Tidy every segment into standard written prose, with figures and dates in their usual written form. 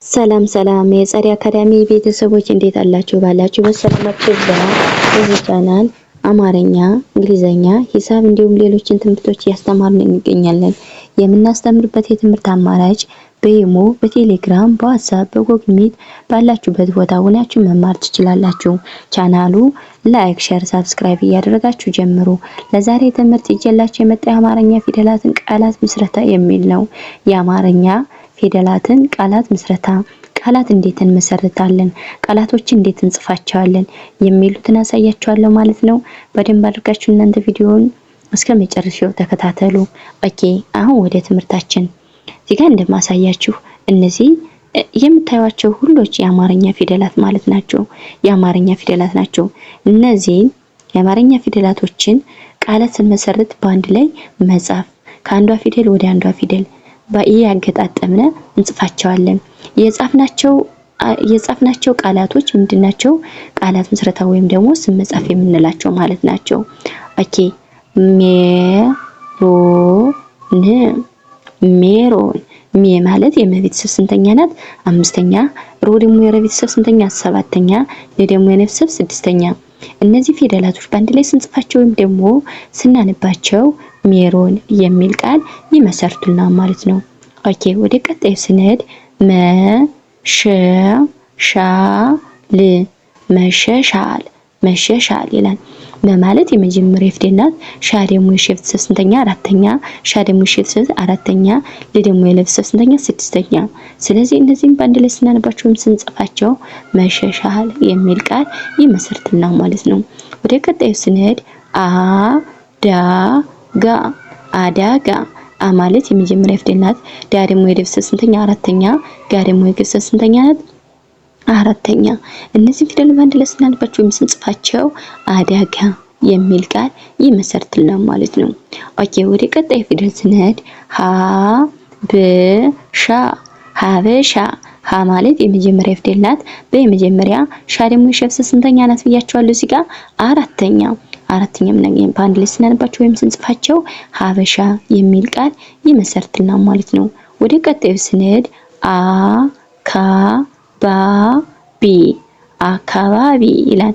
ሰላም ሰላም የጸሪ አካዳሚ ቤተሰቦች እንዴት አላችሁ? ባላችሁ በሰላማችሁ ይብዛ። በዚህ ቻናል አማርኛ፣ እንግሊዘኛ፣ ሂሳብ እንዲሁም ሌሎችን ትምህርቶች እያስተማርን እንገኛለን። የምናስተምርበት የትምህርት አማራጭ በኢሞ፣ በቴሌግራም፣ በዋትስአፕ፣ በጎግል ሚት ባላችሁበት ቦታ ሆናችሁ መማር ትችላላችሁ። ቻናሉ ላይክ፣ ሼር፣ ሰብስክራይብ እያደረጋችሁ ጀምሩ። ለዛሬ ትምህርት ይዤላችሁ የመጣው የአማርኛ ፊደላትን ቃላት ምስረታ የሚል ነው። የአማርኛ ፊደላትን ቃላት ምስረታ፣ ቃላት እንዴት እንመሰርታለን፣ ቃላቶችን እንዴት እንጽፋቸዋለን የሚሉትን አሳያችኋለሁ ማለት ነው። በደንብ አድርጋችሁ እናንተ ቪዲዮውን እስከ መጨረሻው ተከታተሉ። ኦኬ፣ አሁን ወደ ትምህርታችን። እዚህ ጋር እንደማሳያችሁ እነዚህ የምታዩቸው ሁሎች የአማርኛ ፊደላት ማለት ናቸው። የአማርኛ ፊደላት ናቸው። እነዚህ የአማርኛ ፊደላቶችን ቃላት ስንመሰርት በአንድ ላይ መጻፍ፣ ከአንዷ ፊደል ወደ አንዷ ፊደል ያገጣጠምነ እንጽፋቸዋለን። የጻፍናቸው ቃላቶች ምንድናቸው? ቃላት ምስረታ ወይም ደግሞ ስም መጻፍ የምንላቸው ማለት ናቸው። ኦኬ፣ ሜሮን ሜ ማለት የመቤተሰብ ስንተኛ ናት? አምስተኛ። ሮ ደግሞ የረቤተሰብ ስንተኛ? ሰባተኛ። ለ ደግሞ የነፍሰብ ስድስተኛ። እነዚህ ፊደላቶች በአንድ ላይ ስንጽፋቸው ወይም ደግሞ ስናነባቸው ሜሮን የሚል ቃል ይመሰርቱልናል ማለት ነው። ኦኬ፣ ወደ ቀጣዩ ስንሄድ መሸሻል ይላል። ማለት የመጀመሪያ ፊደል ናት። ሻ ደግሞ የሸቤተሰብ ስንተኛ? አራተኛ። ሻ ደግሞ የሸቤተሰብ አራተኛ። ለ ደግሞ የለቤተሰብ ስንተኛ? ስድስተኛ። ስለዚህ እነዚህም በአንድ ላይ ስናነባቸው ወይም ስንጽፋቸው መሸሻል የሚል ቃል ይመሰርቱልናል ማለት ነው። ወደ ቀጣዩ ስንሄድ አዳጋ ማለት የመጀመሪያ ፊደል ናት። ዳ ደግሞ የቤተሰብ ስንተኛ? አራተኛ። ጋ ደግሞ የቤተሰብ ስንተኛ ናት? አራተኛ። እነዚህ ፊደል በአንድ ላይ ስናነባቸው ወይም ስንጽፋቸው አዳጋ የሚል ቃል ይመሰርቱልናል ማለት ነው። ኦኬ፣ ወደ ቀጣይ ፊደል ስንሄድ ሀበሻ ማለት የመጀመሪያ ፊደል ናት። በመጀመሪያ ሻ ደግሞ የሸቤተሰብ ስንተኛ ናት ብያቸዋለሁ። እዚህ ጋር አራተኛ ምናገኝ በአንድ ላይ ስናነባቸው ወይም ስንጽፋቸው ሀበሻ የሚል ቃል ይመሰርቱልናል ማለት ነው። ወደ ቀጣዩ ስንሄድ አካባቢ ይላል።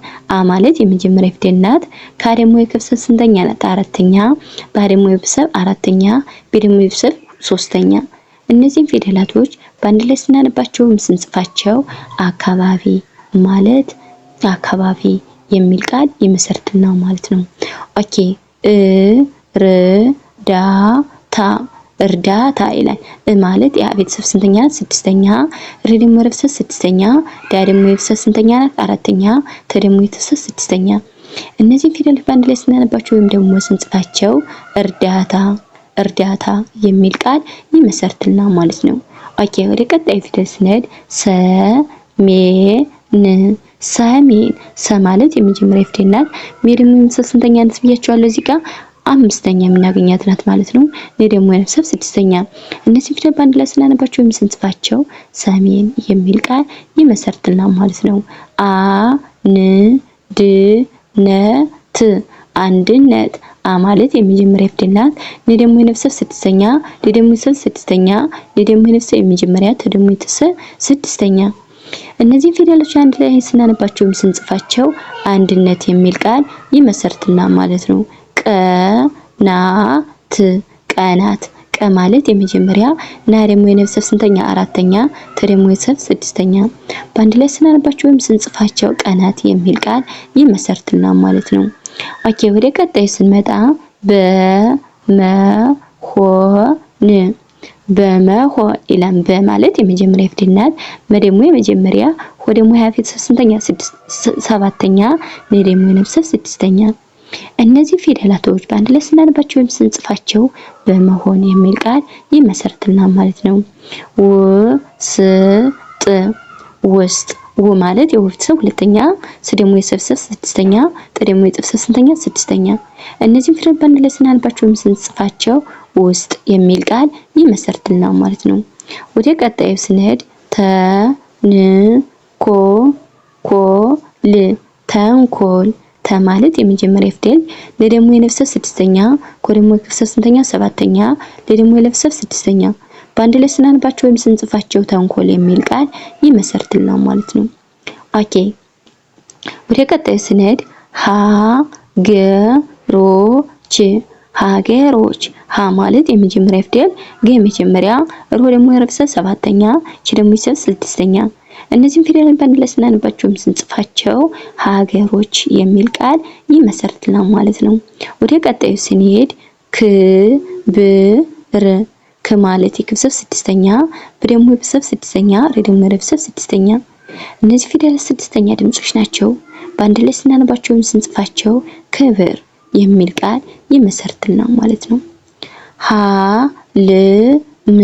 ማለት የመጀመሪያ ፊደል ናት። ካ ደግሞ የቤተሰብ ስንተኛ ናት? አራተኛ። ባ ደግሞ የቤተሰብ አራተኛ። ቤ ደግሞ የቤተሰብ ሶስተኛ። እነዚህን ፊደላቶች በአንድ ላይ ስናነባቸው ወይም ስንጽፋቸው አካባቢ ማለት አካባቢ የሚል ቃል ይመሰርቱልናል ማለት ነው። ኦኬ፣ እርዳታ ይላል። ማለት የቤተሰብ ስንተኛ ናት? ስድስተኛ። ር ደግሞ የቤተሰብ ስድስተኛ። ዳ ደግሞ የቤተሰብ ስንተኛ ናት? አራተኛ። ተ ደግሞ የቤተሰብ ስድስተኛ። እነዚህን ፊደሎች በአንድ ላይ ስናነባቸው ወይም ደግሞ ስንጽፋቸው እርዳታ የሚል ቃል ይመሰርቱልናል ማለት ነው። ኦኬ፣ ወደ ቀጣዩ ፊደል ስንሄድ ሰሜን ማለት የመጀመሪያ ፊደል ናት። ሜ ደግሞ የቤተሰብ ስንተኛ ናት ብያቸዋለሁ። እዚህ ጋር አምስተኛ የምናገኛት ናት ማለት ነው። ለ ደግሞ የቤተሰብ ስድስተኛ። እነዚህ ፊደል በአንድ ላይ ስናነባቸው ወይም ስንጽፋቸው ሰሜን የሚል ቃል ይመሰርቱልናል ማለት ነው። አንድነት ማለት የመጀመሪያ ፊደል ናት። ለ ደግሞ የቤተሰብ ስድስተኛ። ለ ደግሞ የቤተሰብ ስድስተኛ። ለ ደግሞ የቤተሰብ የመጀመሪያ። ተ ደግሞ የቤተሰብ ስድስተኛ። እነዚህ ፊደሎች አንድ ላይ ስናነባቸው ወይም ስንጽፋቸው አንድነት የሚል ቃል ይመሰርቱልናል ማለት ነው። ቀናት ማለት የመጀመሪያ። ና ደግሞ የቤተሰብ ስንተኛ? አራተኛ። ተ ደግሞ የቤተሰብ ስድስተኛ። በአንድ ላይ ስናነባቸው ወይም ስንጽፋቸው ቀናት የሚል ቃል ይመሰርቱልናል ማለት ነው። ኦኬ፣ ወደ ቀጣይ ስንመጣ በመሆን ይላል። በማለት የመጀመሪያ ፊደል ናት። መ ደግሞ የመጀመሪያ። ሆ ደግሞ የቤተሰብ ስንተኛ? ሰባተኛ። ለ ደግሞ የቤተሰብ ስድስተኛ። እነዚህ ፊደላቶች በአንድ ላይ ስናነባቸው ወይም ስንጽፋቸው በመሆን የሚል ቃል ይመሰርቱልናል ማለት ነው። ውስጥ ማለት የቤተሰብ ሁለተኛ። ስ ደግሞ የቤተሰብ ስድስተኛ። ጥ ደግሞ የቤተሰብ ስንተኛ? ስድስተኛ። እነዚህ ፊደል በአንድ ላይ ስናነባቸው ወይም ስንጽፋቸው ውስጥ የሚል ቃል ይመሰርቱልናል ማለት ነው። ወደ ቀጣዩ ስንሄድ ተንኮል ማለት የመጀመሪያ ፊደል። ለ ደግሞ የቤተሰብ ስድስተኛ። ኮ ደግሞ የቤተሰብ ስንተኛ? ሰባተኛ። ለ ደግሞ የቤተሰብ ስድስተኛ። በአንድ ላይ ስናነባቸው ወይም ስንጽፋቸው ተንኮል የሚል ቃል ይመሰርትልናል ማለት ነው። ኦኬ ወደ ቀጣዩ ስንሄድ ሀገሮች ሀገሮች ሀ ማለት የመጀመሪያ ፊደል፣ ገ የመጀመሪያ፣ ሮ ደግሞ የረፍሰ ሰባተኛ፣ ች ደግሞ የሰ ስድስተኛ። እነዚህን ፊደላት በአንድ ላይ ስናነባቸውም ስንጽፋቸው ሀገሮች የሚል ቃል ይመሰርትልናል ማለት ነው። ወደ ቀጣዩ ስንሄድ ክብር ከ ማለት የክብሰብ ስድስተኛ፣ በ ደግሞ የብሰብ ስድስተኛ፣ ረ ደግሞ የረፍሰብ ስድስተኛ። እነዚህ ፊደላት ስድስተኛ ድምጾች ናቸው። በአንድ ላይ ስናነባቸውም ስንጽፋቸው ክብር የሚል ቃል ይመሰርትልናል ማለት ነው። ሀልም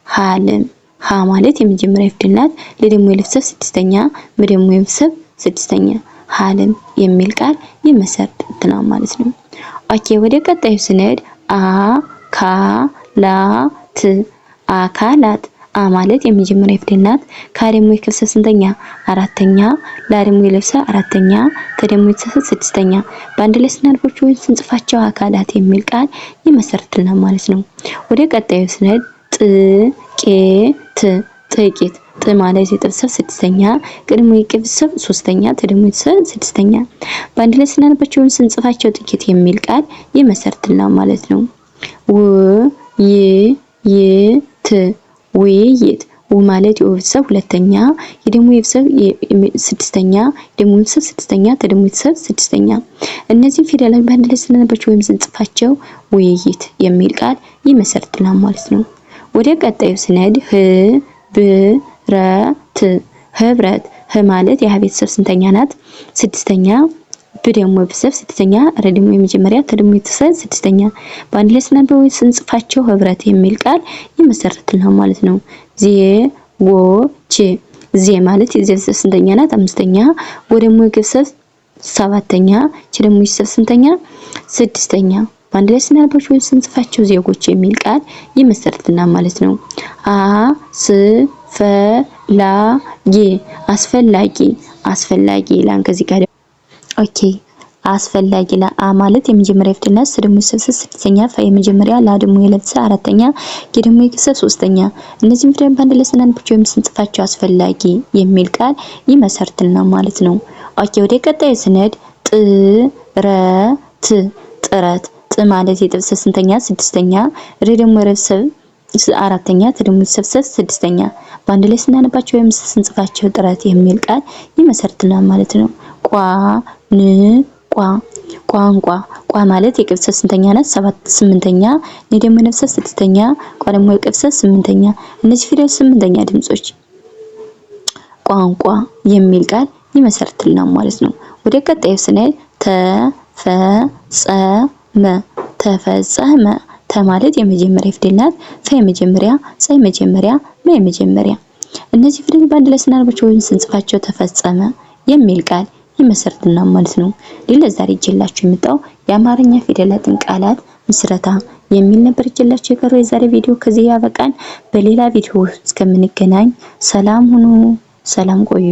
ሀልም ሀ ማለት የመጀመሪያ ፊደል ናት። ለ ደግሞ የለፍሰብ ስድስተኛ፣ መ ደግሞ የብሰብ ስድስተኛ። ሀልም የሚል ቃል ይመሰርትልናል ማለት ነው። ኦኬ ወደ ቀጣዩ ስንሄድ አካላት አካላት አ ማለት የመጀመሪያ ፊደል ናት። ካ ደግሞ የክብሰብ ስንተኛ? አራተኛ። ላ ደግሞ የለፍሰብ አራተኛ፣ ተ ደግሞ የሰ ስድስተኛ። በአንድ ላይ ስናነባቸው ወይም ስንጽፋቸው አካላት የሚል ቃል ይመሰርትልናል ማለት ነው። ወደ ቀጣዩ ስንሄድ ጥቂት ጥቂት ጥ ማለት የጥብሰብ ስድስተኛ፣ ቅ ደግሞ የቅብሰብ ሶስተኛ፣ ተ ደግሞ የሰ ስድስተኛ። በአንድ ላይ ስናነባቸው ወይም ስንጽፋቸው ጥቂት የሚል ቃል ይመሰርትልናል ማለት ነው። ውይይት ውይይት ው ማለት የወብሰብ ሁለተኛ፣ የደሞ የብሰብ ስድስተኛ፣ ደሞ የብሰብ ስድስተኛ፣ ተ ደግሞ የሰ ስድስተኛ። እነዚህ ፊደላት በአንድ ላይ ስናነባቸው ወይም ስንጽፋቸው ውይይት የሚል ቃል ይመሰርትልናል ማለት ነው። ወደ ቀጣዩ ስንሄድ ህብረት ህብረት ህ ማለት የሀ ቤተሰብ ስንተኛ ናት? ስድስተኛ። ብ ደግሞ የብሰብ ስድስተኛ፣ ረ ደግሞ የመጀመሪያ፣ ተ ደግሞ የሰ ስድስተኛ። በአንድ ላይ ስናነበው ስንጽፋቸው ህብረት የሚል ቃል ይመሰርትልናል ማለት ነው። ዜጎች ዜ ማለት የቤተሰብ ስንተኛ ናት? አምስተኛ። ወ ደግሞ የቤተሰብ ሰባተኛ፣ ች ደግሞ የቤተሰብ ስንተኛ? ስድስተኛ። በአንድ ላይ ስናነባቸው ወይም ስንጽፋቸው ዜጎች የሚል ቃል ይመሰርትልናል ማለት ነው። አስፈላጊ አስፈላጊ አስፈላጊ ይላል ከዚህ ጋር። ኦኬ አስፈላጊ ላ አ ማለት የመጀመሪያ ፊደል ናት። ስ ደግሞ የሰ ስድስተኛ፣ ፈ የመጀመሪያ፣ ላ ደግሞ የለብሰ አራተኛ፣ ጌ ደግሞ የከሰ ሶስተኛ። እነዚህም ፊደላት በአንድ ላይ ስናነባቸው ወይም ስንጽፋቸው አስፈላጊ የሚል ቃል ይመሰርትልናል ማለት ነው። ኦኬ ወደ ቀጣዩ ስንሄድ ጥረት ጥረት ጥ ማለት የጥብሰብ ስንተኛ? ስድስተኛ። ረ ደግሞ የረፍሰብ አራተኛ፣ ተ ደግሞ የሰብሰብ ስድስተኛ። በአንድ ላይ ስናነባቸው ወይም ስንጽፋቸው ጥረት የሚል ቃል ይመሰርትልናል ማለት ነው። ቋንቋ ቋ ማለት የቅብሰት ስንተኛ ናት? ስምንተኛ። ነ ደግሞ የነፍሰ ስድስተኛ፣ ቋ ደግሞ የቅብሰት ስምንተኛ። እነዚህ ፊደላት ስምንተኛ ድምጾች ቋንቋ የሚል ቃል ይመሰርትልናል ማለት ነው። ወደ ቀጣዩ ስንሄድ ተፈጸመ ተፈጸመ ተ ማለት የመጀመሪያ ፊደል ናት። ፈ የመጀመሪያ፣ ጸ የመጀመሪያ፣ መ የመጀመሪያ። እነዚህ ፊደላት በአንድ ላይ ስናነባቸው ወይም ስንጽፋቸው ተፈጸመ የሚል ቃል ይመሰርትልናል ማለት ነው። ሌላ ዛሬ ይዤላችሁ የመጣው የአማርኛ ፊደላትን ቃላት ምስረታ የሚል ነበር ይዤላችሁ የቀረው የዛሬ ቪዲዮ ከዚህ ያበቃል። በሌላ ቪዲዮ እስከምንገናኝ ሰላም ሁኑ፣ ሰላም ቆዩ።